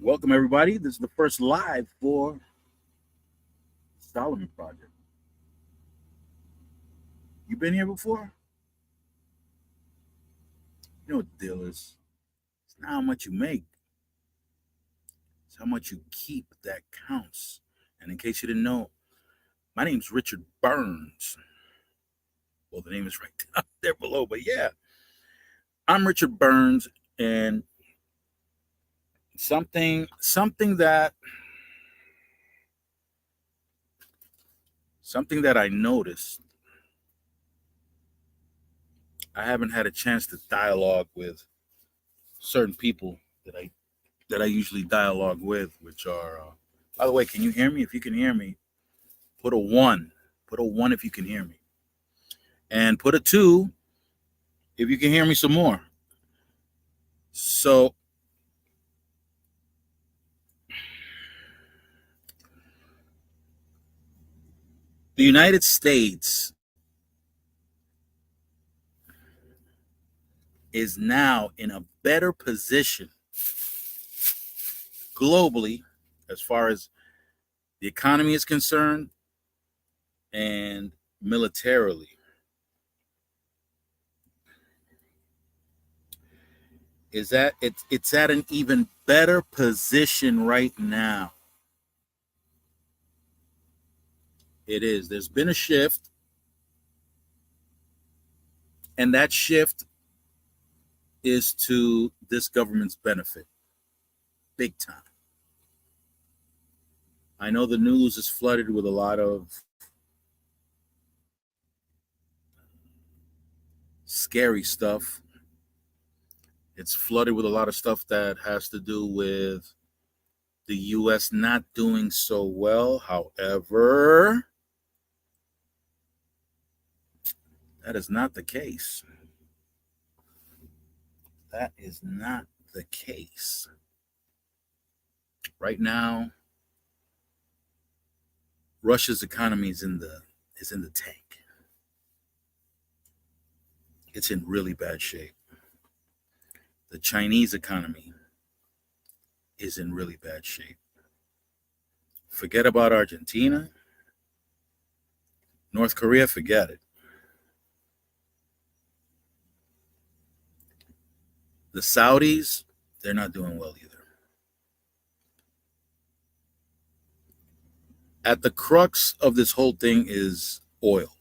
Welcome, everybody. This is the first live for Solomon Project. You been here before? You know what the deal is. It's not how much you make, it's how much you keep that counts. And in case you didn't know, my name's Richard Burns. Well, the name is right down there below, but yeah, I'm Richard Burns, and something that I noticed. I haven't had a chance to dialogue with certain people that I usually dialogue with, which are. By the way, can you hear me? If you can hear me, put a one. Put a one if you can hear me, and put a two if you can hear me some more. So the United States is now in a better position globally as far as the economy is concerned and militarily. Is that it's at an even better position right now. It is. There's been a shift, and that shift is to this government's benefit, big time. I know the news is flooded with a lot of scary stuff. It's flooded with a lot of stuff that has to do with the U.S. not doing so well. However, that is not the case. That is not the case. Right now, Russia's economy is in the tank. It's in really bad shape. The Chinese economy is in really bad shape. Forget about Argentina. North Korea, forget it. The Saudis, they're not doing well either. At the crux of this whole thing is oil.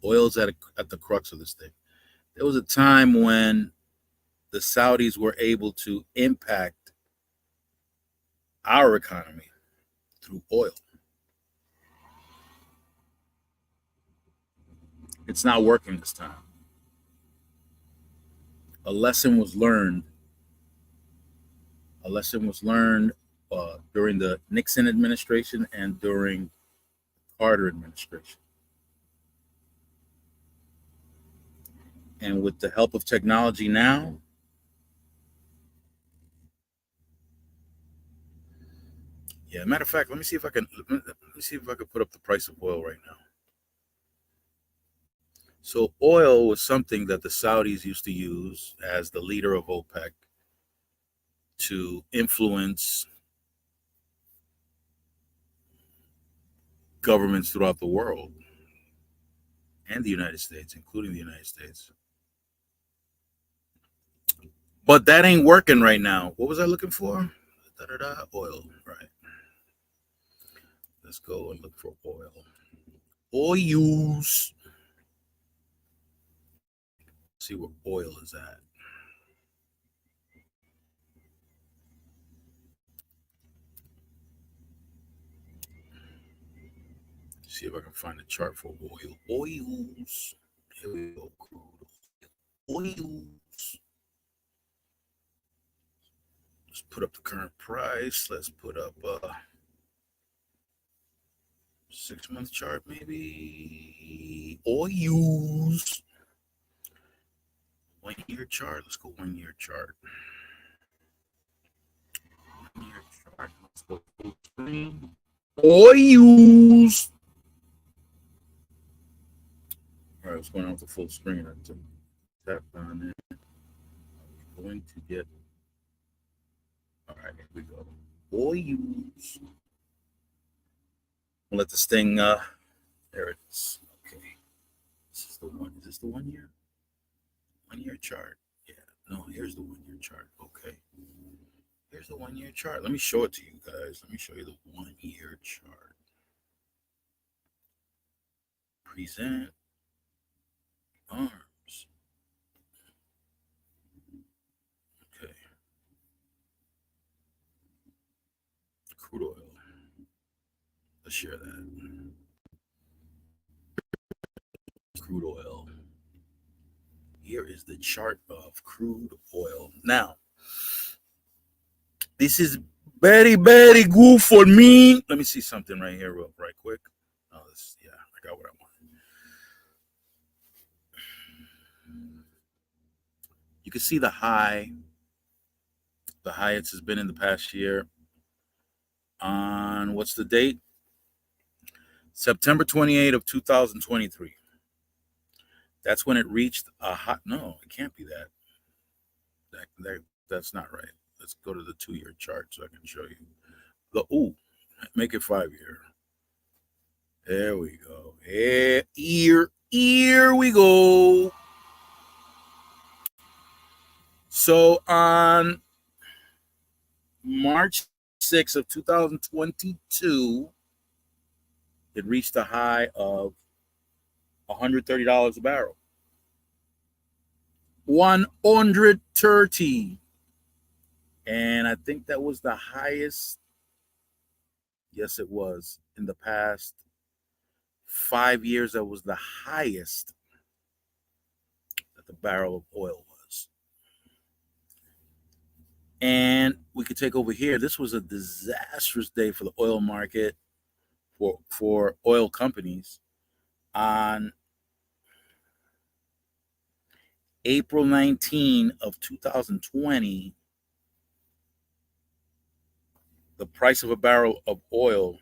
Oil is at the crux of this thing. There was a time when the Saudis were able to impact our economy through oil. It's not working this time. A lesson was learned. A lesson was learned during the Nixon administration and during Carter administration. And with the help of technology now, yeah. Matter of fact, let me see if I can put up the price of oil right now. So oil was something that the Saudis used to use as the leader of OPEC to influence governments throughout the world and the United States, including the United States. But that ain't working right now. What was I looking for? Oil, right. Let's go and look for oil. Oils. See where oil is at. See if I can find a chart for oil. Oils. Here we go. Oils. Let's put up the current price. Let's put up a 6-month chart, maybe. Oils. 1-year chart. Let's go 1-year chart. 1-year chart. Let's go full screen. Oils. All right, what's going on with the full screen? I tap on it. going to get. All right, here we go. Oils. We'll let this thing. There it is. Okay. This is the one. Is this the 1 year? 1 year chart. Yeah. No, here's the 1 year chart. Okay. Here's the 1 year chart. Let me show it to you guys. Let me show you the 1 year chart. Present arms. Okay. Crude oil. Let's share that. Crude oil. Here is the chart of crude oil. Now, this is very, very good for me. Let me see something right here, right quick. Oh, this, yeah, I got what I want. You can see the high. The highest has been in the past year. On what's the date? September 28th of 2023. That's when it reached a hot. No, it can't be that. That's not right. Let's go to the 2 year chart so I can show you. Make it 5 year. There we go. Here we go. So on March 6th of 2022, it reached a high of $130 a barrel. 130. And I think that was the highest. Yes, it was. In the past 5 years, that was the highest that the barrel of oil was. And we could take over here. This was a disastrous day for the oil market, for oil companies. On April 19 of 2020, the price of a barrel of oil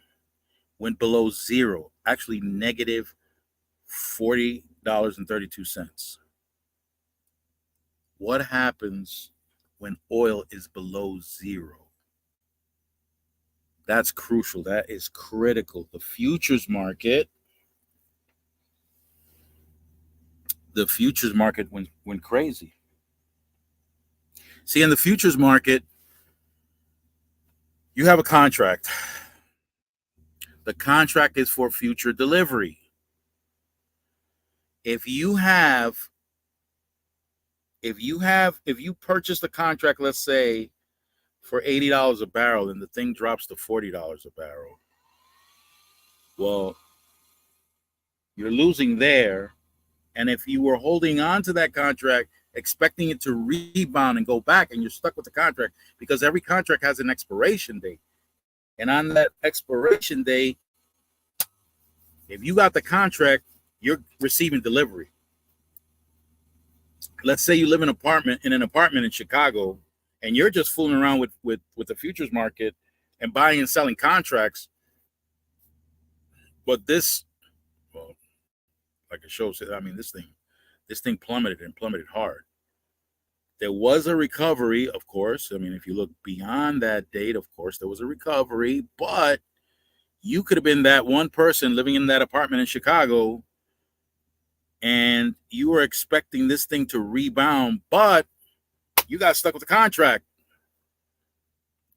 went below zero, actually negative $40.32. What happens when oil is below zero? That's crucial. That is critical. The futures market went crazy. See, in the futures market, you have a contract. The contract is for future delivery. If you purchase the contract, let's say for $80 a barrel, and the thing drops to $40 a barrel, well, you're losing there. And if you were holding on to that contract, expecting it to rebound and go back, and you're stuck with the contract, because every contract has an expiration date. And on that expiration date, if you got the contract, you're receiving delivery. Let's say you live in an apartment in Chicago, and you're just fooling around with the futures market and buying and selling contracts. But this, well, like it shows, I mean, this thing plummeted hard. There was a recovery, of course. I mean, if you look beyond that date, of course, there was a recovery, but you could have been that one person living in that apartment in Chicago, and you were expecting this thing to rebound, but you got stuck with the contract.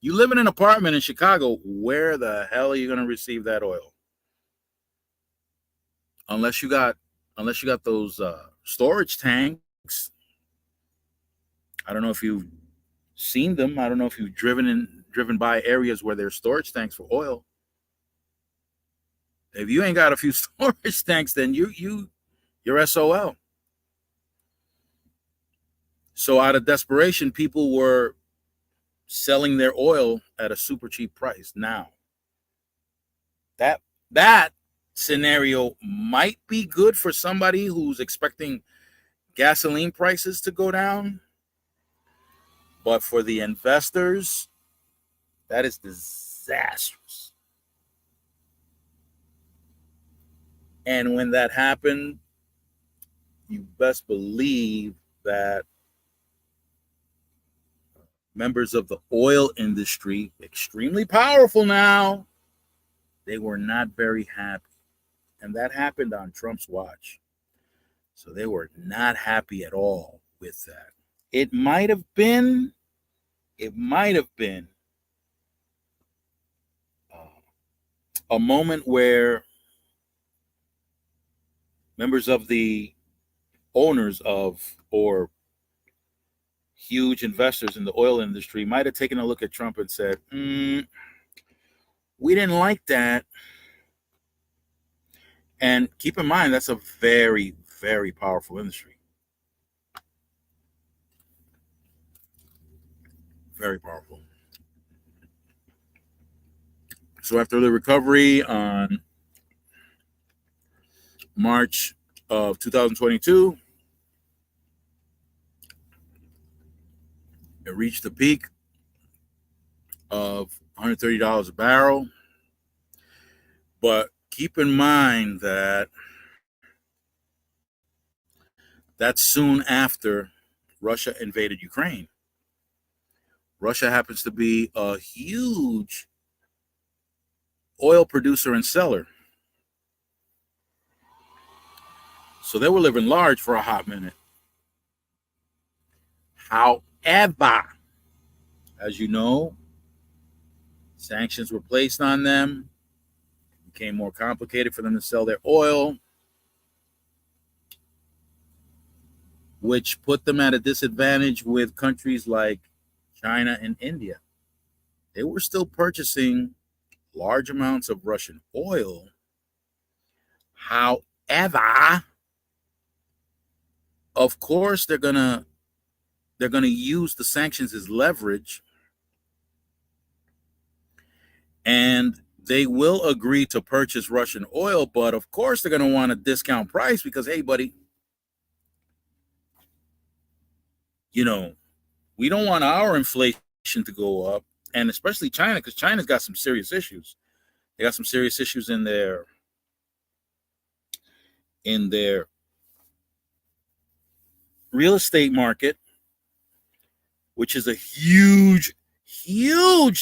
You live in an apartment in Chicago, where the hell are you going to receive that oil? Unless you got those storage tanks. I don't know if you've seen them. I don't know if you've driven by areas where there's storage tanks for oil. If you ain't got a few storage tanks, then you're SOL. So out of desperation, people were selling their oil at a super cheap price. Now, that scenario might be good for somebody who's expecting gasoline prices to go down, but for the investors, that is disastrous. And when that happened, you best believe that members of the oil industry, extremely powerful now, they were not very happy. And that happened on Trump's watch. So they were not happy at all with that. It might have been a moment where members of the owners of or huge investors in the oil industry might have taken a look at Trump and said, we didn't like that. And keep in mind, that's a very, very powerful industry. Very powerful. So after the recovery on March of 2022, it reached the peak of $130 a barrel. But keep in mind that that's soon after Russia invaded Ukraine. Russia happens to be a huge oil producer and seller. So they were living large for a hot minute. However, as you know, sanctions were placed on them. It became more complicated for them to sell their oil, which put them at a disadvantage with countries like China and India. They were still purchasing large amounts of Russian oil. However, of course, they're gonna use the sanctions as leverage, and they will agree to purchase Russian oil. But of course, they're gonna want a discount price because, hey, buddy, we don't want our inflation to go up, and especially China, because China's got some serious issues. They got some serious issues in their real estate market, which is a huge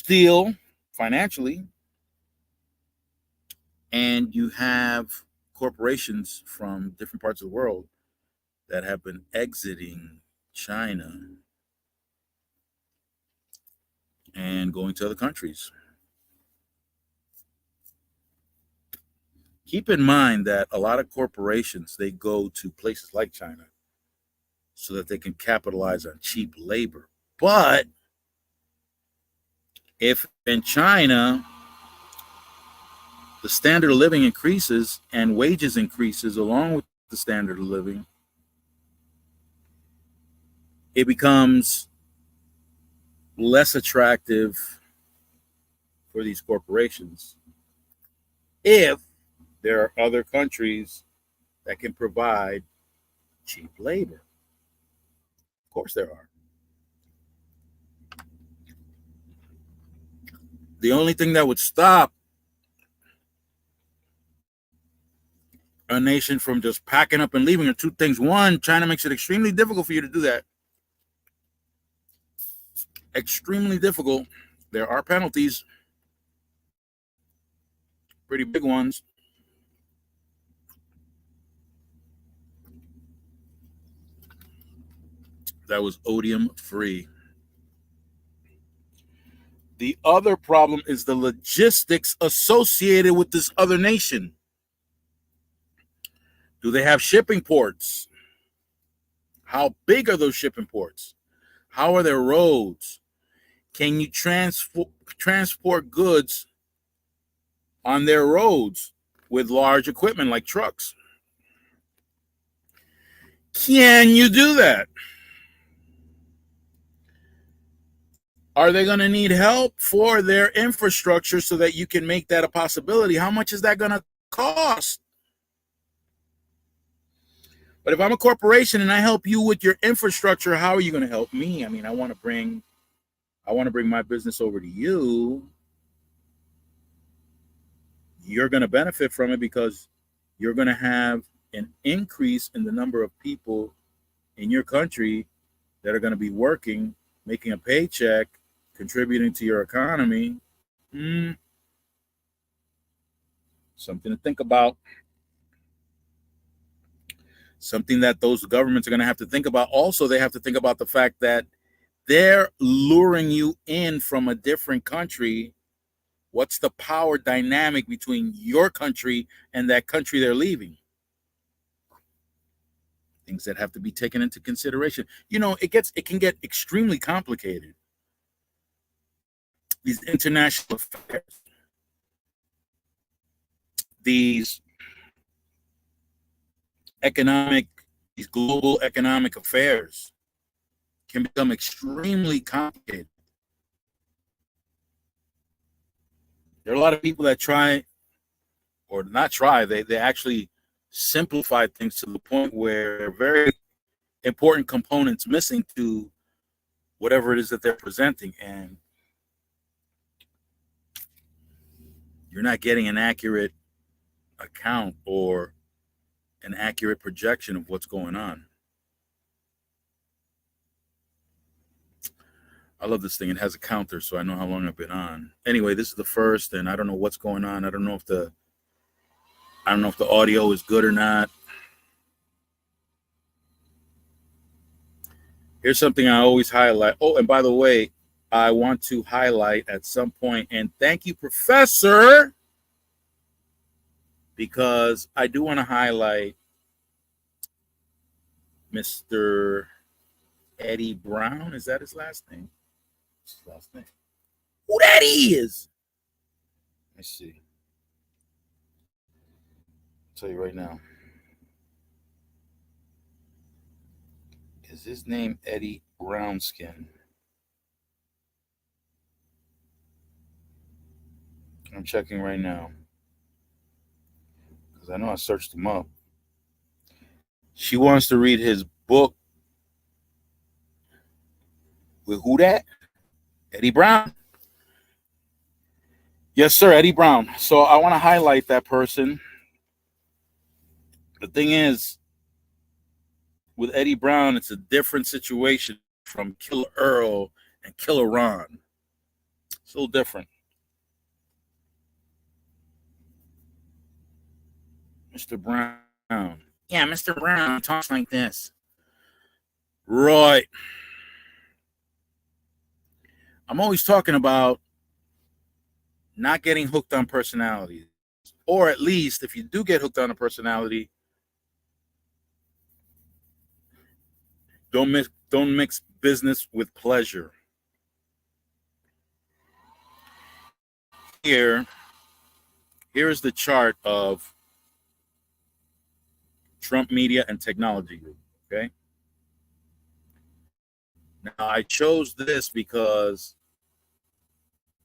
deal financially. And you have corporations from different parts of the world that have been exiting China and going to other countries. Keep in mind that a lot of corporations, they go to places like China so that they can capitalize on cheap labor. But if in China the standard of living increases and wages increases along with the standard of living, it becomes less attractive for these corporations if there are other countries that can provide cheap labor. Of course there are. The only thing that would stop a nation from just packing up and leaving are two things. One, China makes it extremely difficult for you to do that. Extremely difficult. There are penalties, pretty big ones. That was odium free. The other problem is the logistics associated with this other nation. Do they have shipping ports? How big are those shipping ports? How are their roads? Can you transport goods on their roads with large equipment like trucks? Can you do that? Are they going to need help for their infrastructure so that you can make that a possibility? How much is that going to cost? But if I'm a corporation and I help you with your infrastructure, how are you going to help me? I mean, I want to bring my business over to you. You're going to benefit from it because you're going to have an increase in the number of people in your country that are going to be working making a paycheck, contributing to your economy, something to think about. Something that those governments are going to have to think about. Also, they have to think about the fact that they're luring you in from a different country. What's the power dynamic between your country and that country they're leaving? Things that have to be taken into consideration. It can get extremely complicated. These international affairs, these global economic affairs can become extremely complicated. There are a lot of people that try, or not try, they actually simplify things to the point where very important components missing to whatever it is that they're presenting, and you're not getting an accurate account or an accurate projection of what's going on. I love this thing. It has a counter, so I know how long I've been on. Anyway, this is the first, and I don't know what's going on. I don't know if the audio is good or not. Here's something I always highlight. Oh, and by the way, I want to highlight at some point, and thank you, Professor, because I do want to highlight Mr. Eddie Brown. Is that his last name? What's his last name? Who that is? Let's see. I'll tell you right now. Is his name Eddie Brownskin? I'm checking right now because I know I searched him up. She wants to read his book with who that? Eddie Brown. Yes, sir, Eddie Brown. So I want to highlight that person. The thing is, with Eddie Brown, it's a different situation from Killer Earl and Killer Ron. It's a little different. Mr. Brown. Yeah, Mr. Brown talks like this. Right. I'm always talking about not getting hooked on personalities. Or at least, if you do get hooked on a personality, don't mix business with pleasure. Here is the chart of Trump Media and Technology Group. Okay. Now I chose this because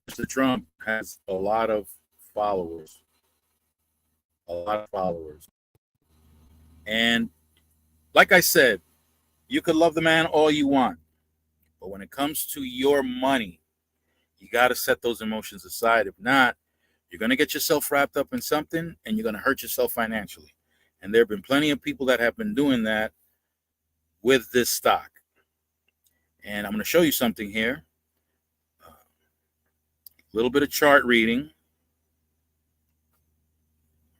Mr. Trump has a lot of followers. And like I said, you could love the man all you want, but when it comes to your money, you got to set those emotions aside. If not, you're going to get yourself wrapped up in something and you're going to hurt yourself financially. And there have been plenty of people that have been doing that with this stock. And I'm going to show you something here. A little bit of chart reading.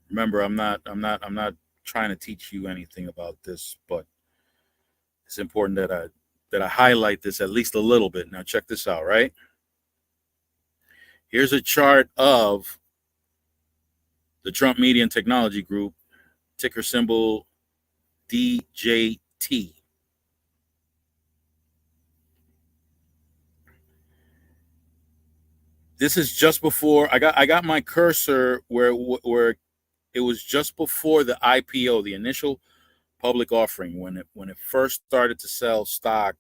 Remember, I'm not trying to teach you anything about this, but it's important that I highlight this at least a little bit. Now check this out, right? Here's a chart of the Trump Media and Technology Group, ticker symbol DJT. This is just before I got my cursor where it was just before the IPO, the initial public offering, when it first started to sell stock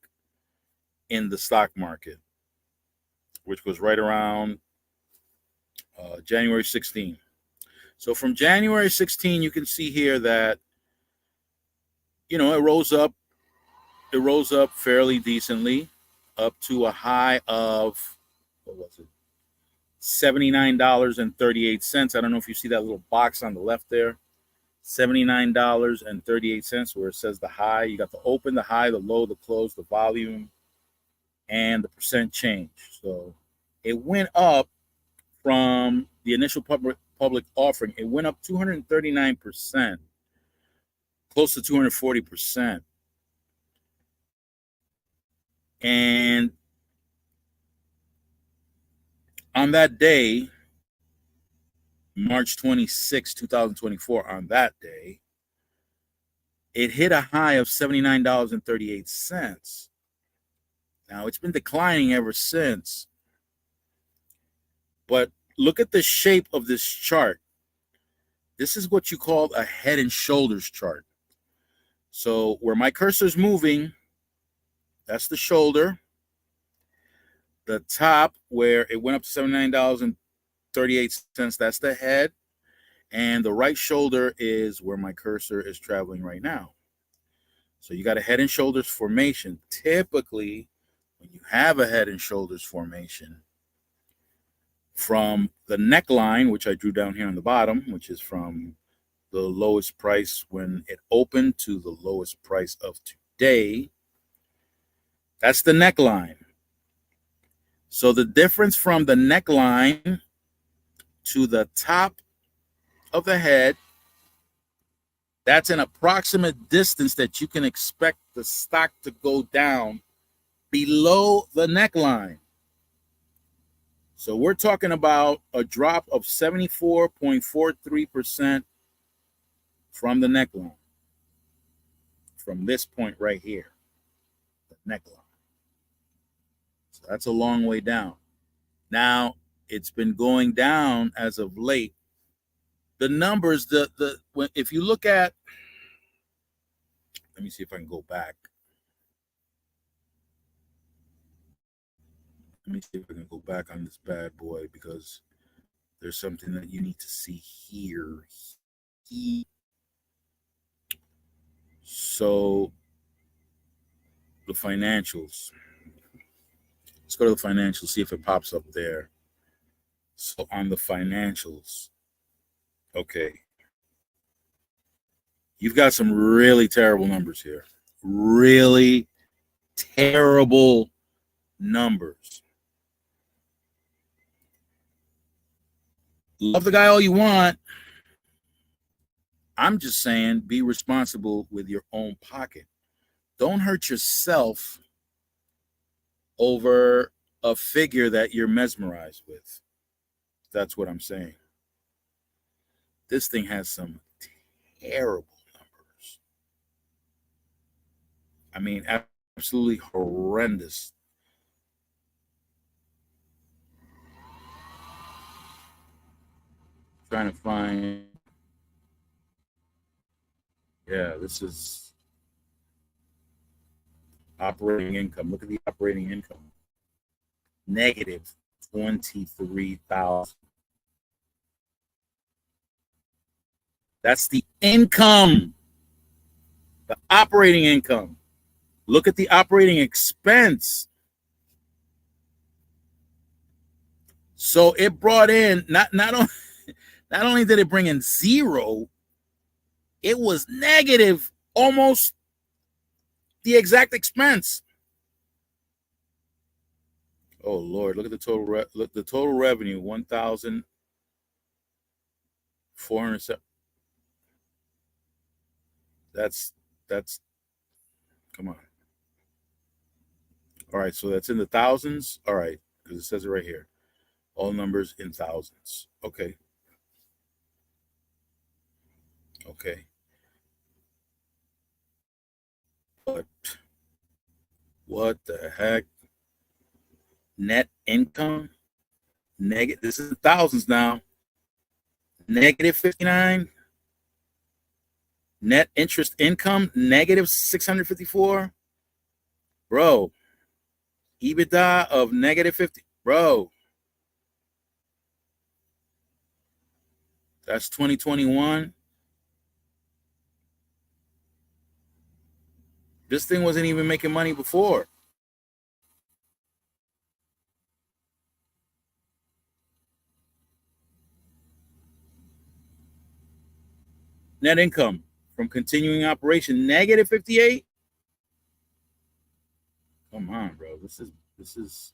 in the stock market, which was right around January 16. So from January 16, you can see here that it rose up fairly decently up to a high of, what was it, $79.38. I don't know if you see that little box on the left there. $79.38, where it says the high. You got the open, the high, the low, the close, the volume, and the percent change. So it went up from the initial public offering. It went up 239%, close to 240%. And on that day, March 26, 2024, on that day, it hit a high of $79.38. Now, it's been declining ever since. But look at the shape of this chart. This is what you call a head and shoulders chart. So where my cursor is moving, that's the shoulder. The top where it went up to $79.38, that's the head. And the right shoulder is where my cursor is traveling right now. So you got a head and shoulders formation. Typically, when you have a head and shoulders formation, from the neckline, which I drew down here on the bottom, which is from the lowest price when it opened to the lowest price of today, that's the neckline. So the difference from the neckline to the top of the head, that's an approximate distance that you can expect the stock to go down below the neckline. So we're talking about a drop of 74.43% from the neckline, from this point right here, the neckline. So that's a long way down. Now, it's been going down as of late. The numbers, if you look at, let me see if I can go back. Let me see if I can go back on this bad boy, because there's something that you need to see here. So the financials. Let's go to the financials, see if it pops up there. So on the financials, okay. You've got some really terrible numbers here. Really terrible numbers. Love the guy all you want. I'm just saying, be responsible with your own pocket. Don't hurt yourself over a figure that you're mesmerized with. That's what I'm saying. This thing has some terrible numbers. I mean, absolutely horrendous. Trying to find. Yeah, this is operating income. Look at the operating income. Negative 23,000. That's the income. The operating income. Look at the operating expense. So it brought in not only did it bring in zero, it was negative almost the exact expense. Oh Lord, look at the total look the total revenue, 1,407. That's come on. All right, so that's in the thousands. All right, because it says it right here. All numbers in thousands. Okay. Okay. But what the heck? Net income? Negative. This is thousands now. Negative 59. Net interest income, negative 654. Bro. EBITDA of negative 50. Bro. That's 2021. This thing wasn't even making money before. Net income from continuing operation, negative 58. Come on, bro. This is This is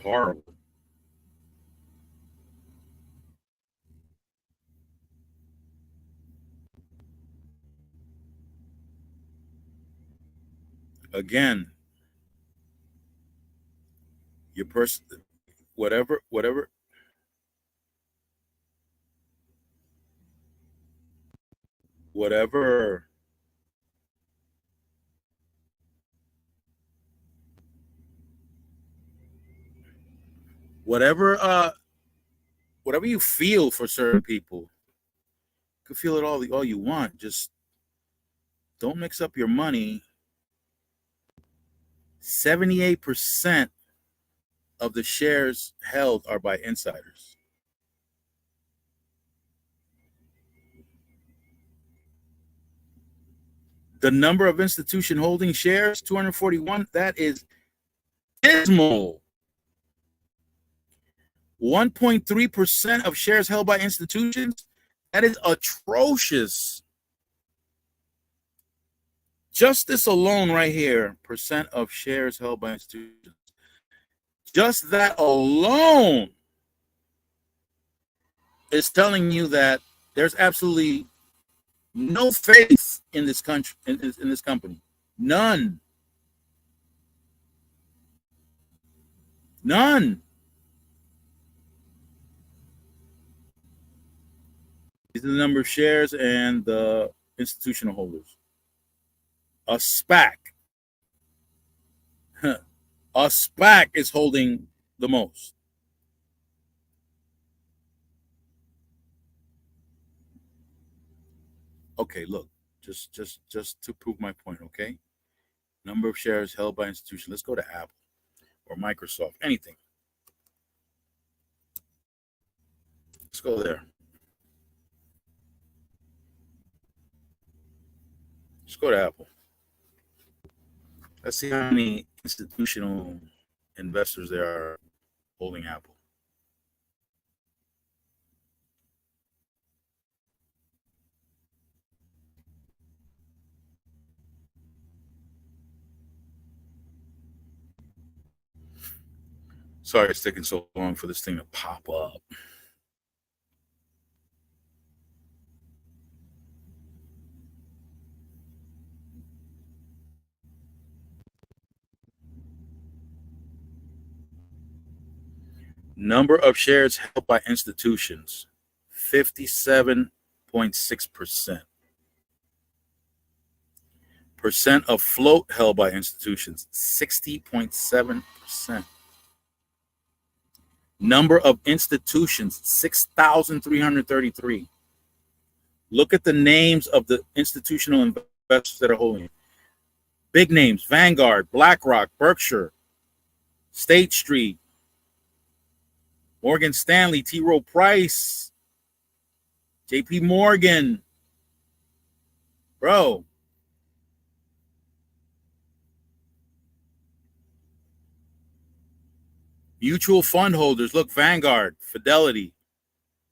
horrible. Again, your person, whatever, whatever, whatever, whatever you feel for certain people, you can feel it all you want. Just don't mix up your money. 78% of the shares held are by insiders. The number of institution holding shares, 241, that is dismal. 1.3% of shares held by institutions, that is atrocious. Just this alone right here, percent of shares held by institutions. Just that alone is telling you that there's absolutely no faith in this country, in this company. None. None. These are the number of shares and the institutional holders. A SPAC. A SPAC is holding the most. Okay, look, just to prove my point, okay? Number of shares held by institution. Let's go to Apple or Microsoft, anything. Let's go there. Let's go to Apple. Let's see how many institutional investors there are holding Apple. Sorry it's taking so long for this thing to pop up. Number of shares held by institutions, 57.6%. Percent of float held by institutions, 60.7%. Number of institutions, 6,333. Look at the names of the institutional investors that are holding it. Big names: Vanguard, BlackRock, Berkshire, State Street, Morgan Stanley, T. Rowe Price, JP Morgan. Bro. Mutual fund holders. Look, Vanguard, Fidelity,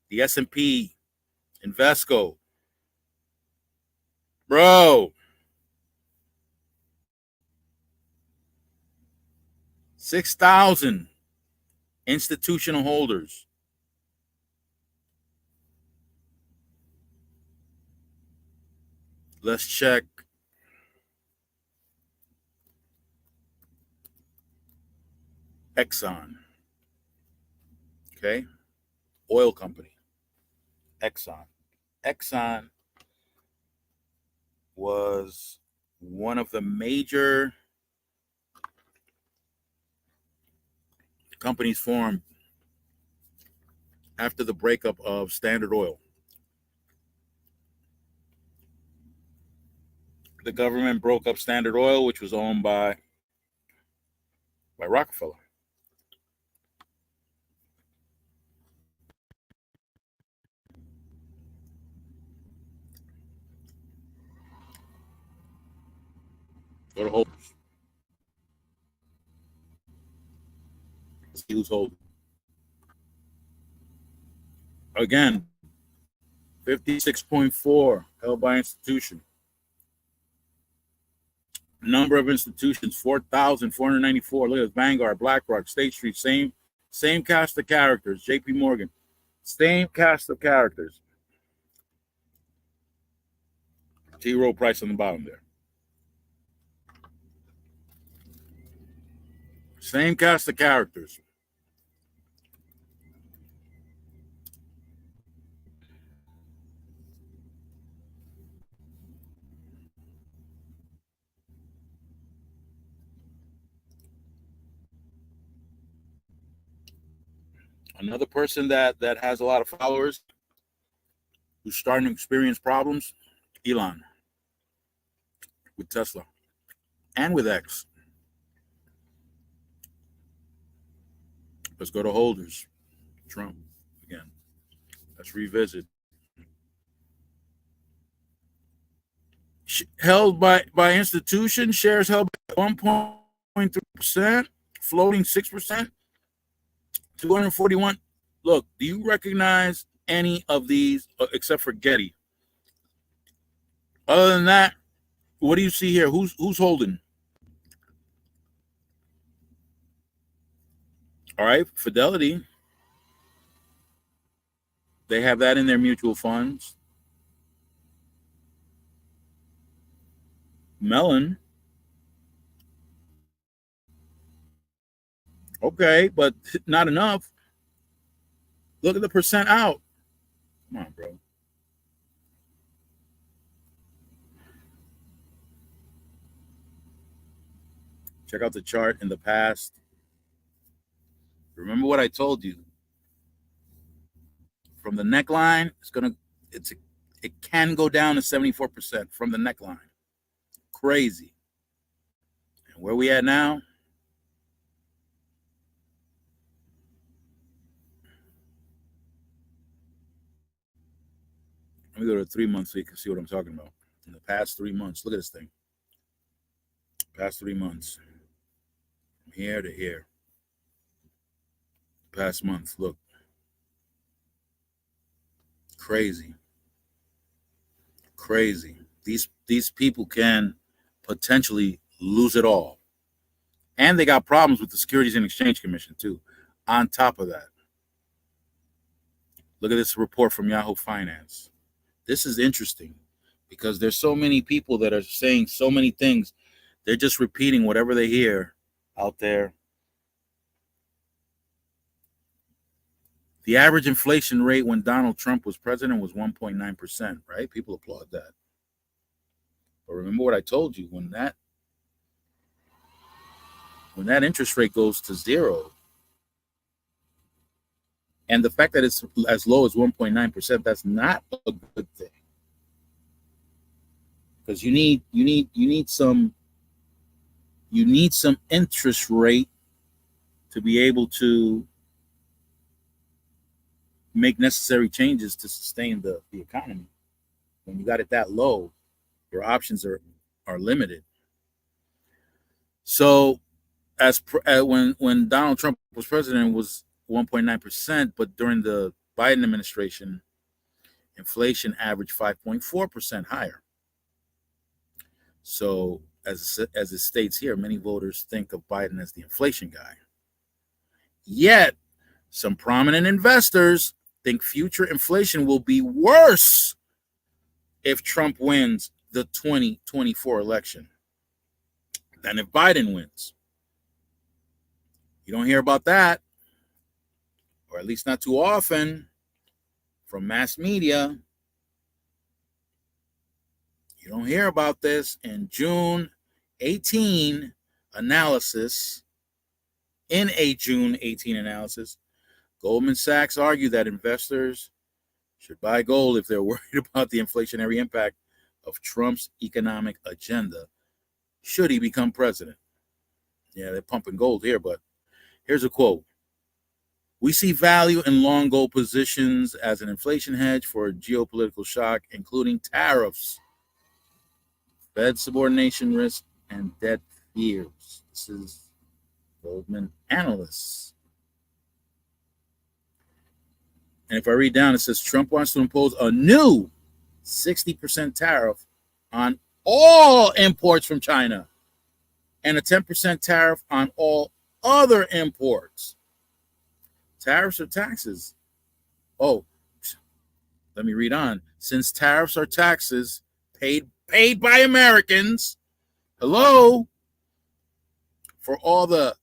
the S&P, Invesco. Bro. 6,000 institutional holders. Let's check Exxon. Okay. Oil company. Exxon. Exxon was one of the major companies formed after the breakup of Standard Oil. The government broke up Standard Oil, which was owned by Rockefeller. Go to holders. See who's holding. Again, 56.4 held by institution. Number of institutions, 4,494. Look at this, Vanguard, BlackRock, State Street, same cast of characters. JP Morgan, same cast of characters. T. Rowe Price on the bottom there. Same cast of characters. Another person that has a lot of followers who's starting to experience problems, Elon, with Tesla and with X. Let's go to holders. Trump again. Let's revisit. Held by institutions, shares held by 1.3%, floating 6%, 241. Look, do you recognize any of these except for Getty? Other than that, what do you see here? Who's holding? All right, Fidelity. They have that in their mutual funds. Mellon. Okay, but not enough. Look at the percent out. Come on, bro. Check out the chart in the past. Remember what I told you. From the neckline, it can go down to 74% from the neckline. Crazy. And where we at now? Let me go to 3 months so you can see what I'm talking about. In the past 3 months, look at this thing. Past 3 months. From here to here. Past month, look. Crazy. Crazy. These people can potentially lose it all. And they got problems with the Securities and Exchange Commission too. On top of that. Look at this report from Yahoo Finance. This is interesting because there's so many people that are saying so many things. They're just repeating whatever they hear out there. The average inflation rate when Donald Trump was president was 1.9%, right? People applaud that. But remember what I told you, when that interest rate goes to zero, and the fact that it's as low as 1.9%, that's not a good thing. Because you need some interest rate to be able to make necessary changes to sustain the economy. When you got it that low, your options are limited. So when Donald Trump was president, it was 1.9%, but during the Biden administration, inflation averaged 5.4% higher. So as it states here, many voters think of Biden as the inflation guy. Yet, some prominent investors think future inflation will be worse if Trump wins the 2024 election than if Biden wins. You don't hear about that, or at least not too often, from mass media. You don't hear about this. In June 18 analysis, Goldman Sachs argued that investors should buy gold if they're worried about the inflationary impact of Trump's economic agenda should he become president. Yeah, they're pumping gold here, but here's a quote. We see value in long gold positions as an inflation hedge for a geopolitical shock, including tariffs, Fed subordination risk, and debt fears. This is Goldman analysts. And if I read down, it says Trump wants to impose a new 60% tariff on all imports from China. and a 10% tariff on all other imports. Tariffs or taxes? Oh, let me read on. Since tariffs are taxes paid by Americans, hello, for all the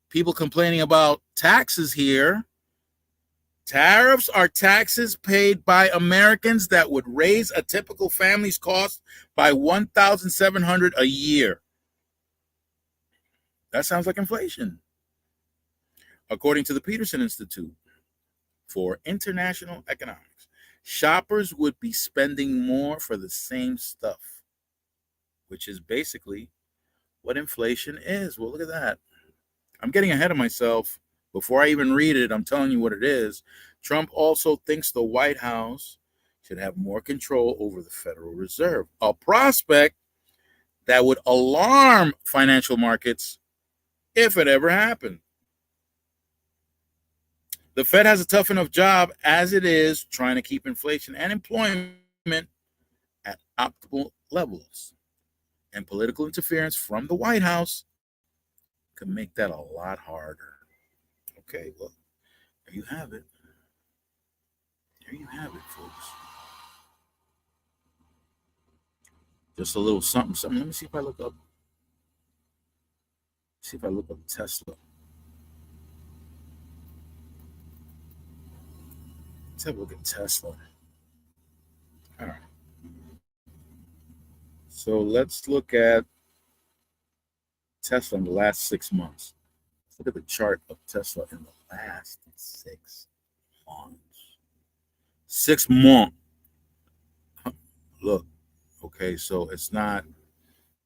people complaining about taxes here, tariffs are taxes paid by Americans that would raise a typical family's cost by $1,700 a year. That sounds like inflation. According to the Peterson Institute for International Economics, shoppers would be spending more for the same stuff, which is basically what inflation is. Well, look at that. I'm getting ahead of myself. Before I even read it, I'm telling you what it is. Trump also thinks the White House should have more control over the Federal Reserve, a prospect that would alarm financial markets if it ever happened. The Fed has a tough enough job as it is trying to keep inflation and employment at optimal levels. And political interference from the White House can make that a lot harder. Okay, well, there you have it. There you have it, folks. Just a little something. Let me see if I look up. See if I look up Tesla. Let's have a look at Tesla. All right. So let's look at Tesla in the last 6 months. Let's look at the chart of Tesla in the last 6 months. 6 months. Look, okay, so it's not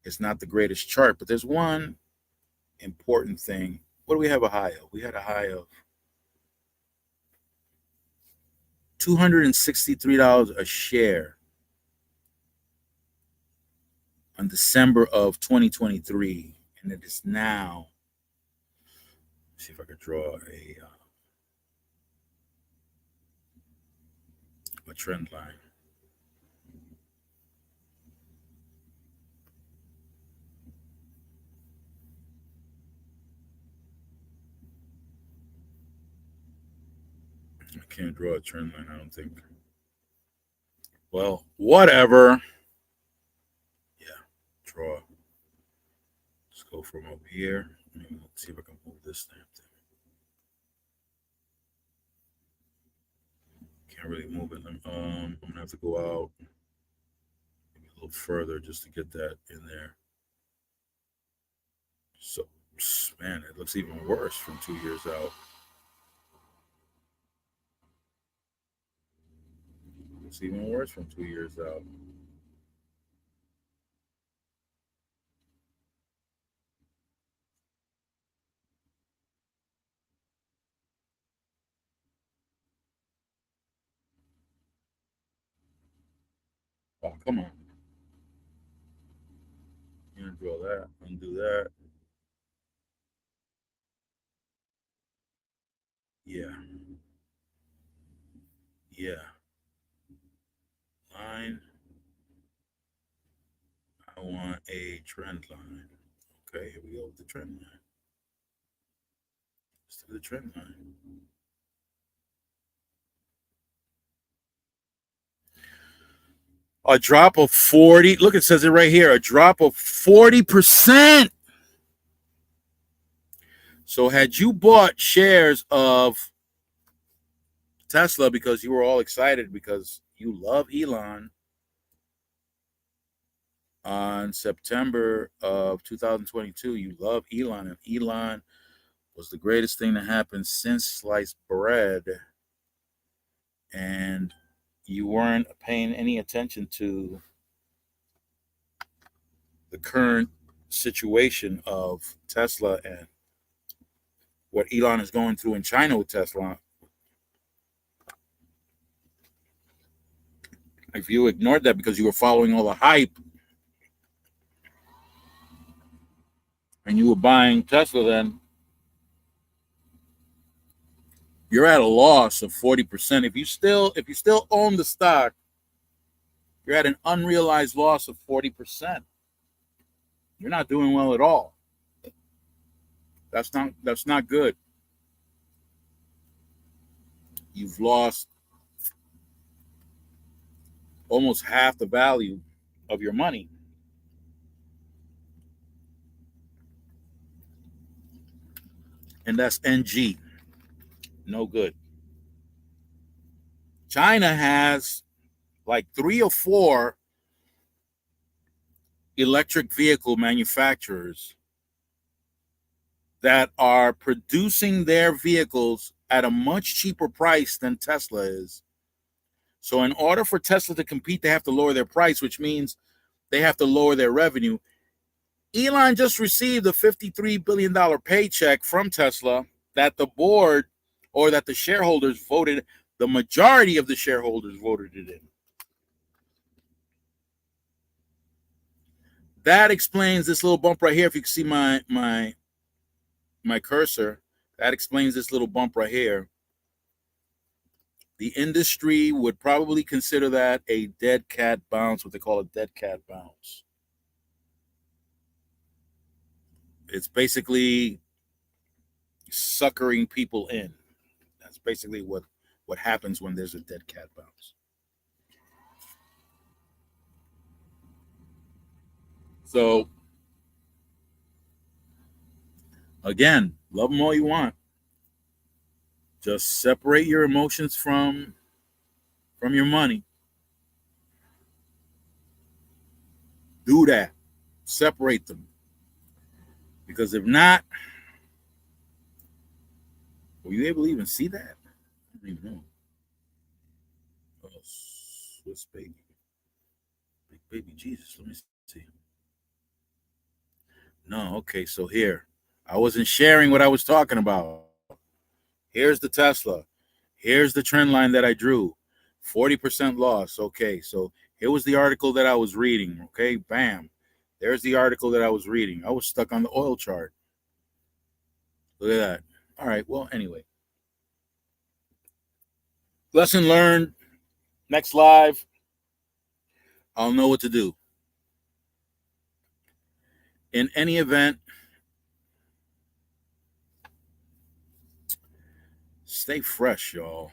the greatest chart, but there's one important thing. What do we have a high of? We had a high of $263 a share on December of 2023, and it is now. Let's see if I could draw a trend line. I can't draw a trend line, I don't think. Well, whatever. Yeah, draw. Let's go from up here. Let's see if I can move this thing. Can't really move it. I'm gonna have to go out maybe a little further just to get that in there. So, man, it looks even worse from 2 years out. It's even worse from 2 years out. Oh, come on. You draw that, undo that. Yeah. Yeah. Line. I want a trend line. Okay, here we go with the trend line. Let's do the trend line. A drop of 40. Look, it says it right here. A drop of 40%. So had you bought shares of Tesla because you were all excited because you love Elon on September of 2022, you love Elon, and Elon was the greatest thing to happen since sliced bread, and you weren't paying any attention to the current situation of Tesla and what Elon is going through in China with Tesla. If you ignored that because you were following all the hype and you were buying Tesla, then you're at a loss of 40%. If you still own the stock, you're at an unrealized loss of 40%. You're not doing well at all. That's not good. You've lost almost half the value of your money. And that's NG. No good. China has like 3 or 4 electric vehicle manufacturers that are producing their vehicles at a much cheaper price than Tesla is. So in order for Tesla to compete, they have to lower their price, which means they have to lower their revenue. Elon just received a $53 billion paycheck from Tesla that the board or that the shareholders voted, the majority of the shareholders voted it in. That explains this little bump right here. If you can see my cursor, that explains this little bump right here. The industry would probably consider that a dead cat bounce, what they call a dead cat bounce. It's basically suckering people in. That's basically what happens when there's a dead cat bounce. So again, love them all you want. Just separate your emotions from your money. Do that. Separate them. Because if not, were you able to even see that? I don't even know. Oh, Swiss baby. Big baby Jesus. Let me see. No, okay, so here. I wasn't sharing what I was talking about. Here's the Tesla. Here's the trend line that I drew. 40% loss. Okay, so here was the article that I was reading. Okay, bam. There's the article that I was reading. I was stuck on the oil chart. Look at that. All right, well, anyway. Lesson learned. Next live, I'll know what to do. In any event, stay fresh, y'all.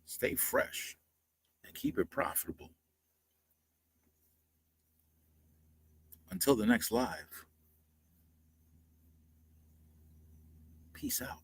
Stay fresh and keep it profitable. Until the next live, peace out.